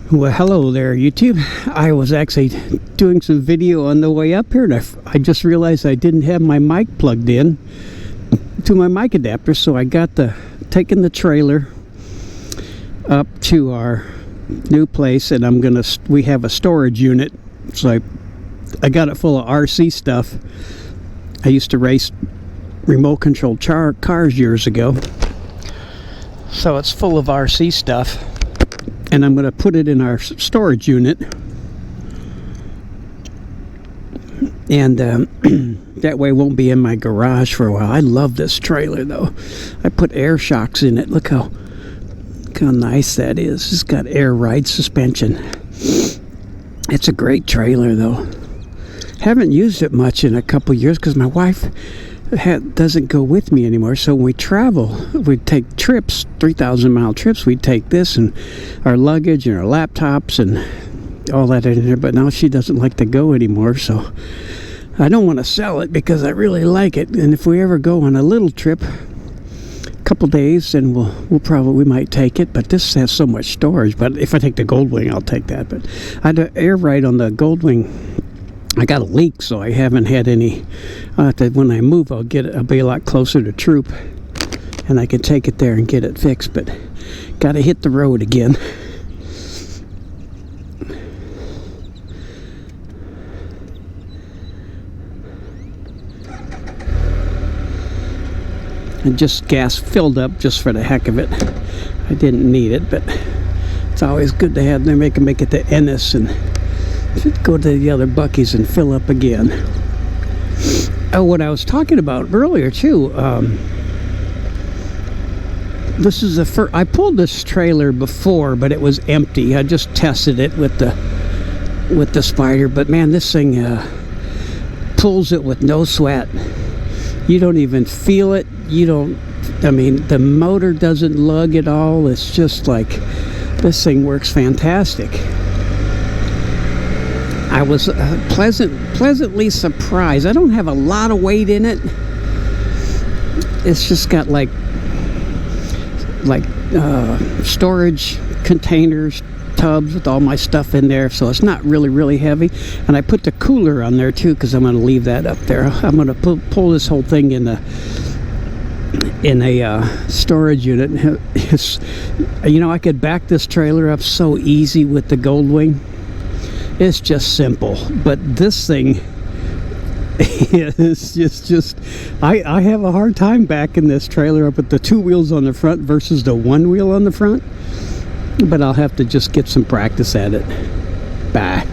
Well, hello there, YouTube. I was actually doing some video on the way up here, and I just realized I didn't have my mic plugged in to my mic adapter, so I got taking the trailer up to our new place, and we have a storage unit, so I got it full of RC stuff. I used to race remote controlled cars years ago, so it's full of RC stuff. And I'm going to put it in our storage unit, and that way it won't be in my garage for a while. I love this trailer though. I put air shocks in it. Look how nice that is. It's got air ride suspension. It's a great trailer though. Haven't used it much in a couple years because my wife doesn't go with me anymore, so when we travel, we take trips, 3,000-mile trips. We take this and our luggage and our laptops and all that in there, but now she doesn't like to go anymore, so I don't want to sell it because I really like it. And if we ever go on a little trip, a couple days, then we might take it. But this has so much storage. But if I take the Goldwing, I'll take that. But I had an air ride on the Goldwing. I got a leak, so I haven't had any. When I move, I'll be a lot closer to Troop, and I can take it there and get it fixed. But got to hit the road again. And just gas filled up just for the heck of it. I didn't need it, but it's always good to have them. Make it to Ennis and go to the other Buc-ee's and fill up again. Oh, what I was talking about earlier too, this is the first. I pulled this trailer before, but it was empty. I just tested it with the Spider, but man, this thing pulls it with no sweat. You don't even feel it. I mean, the motor doesn't lug at all. It's just like, this thing works fantastic. I was pleasantly surprised. I don't have a lot of weight in it. It's just got like storage containers, tubs with all my stuff in there, so it's not really heavy. And I put the cooler on there too because I'm going to leave that up there. I'm going to pull this whole thing in a storage unit. I could back this trailer up so easy with the Goldwing. It's just simple, but this thing is just I have a hard time backing this trailer up with the two wheels on the front versus the one wheel on the front, but I'll have to just get some practice at it. Bye.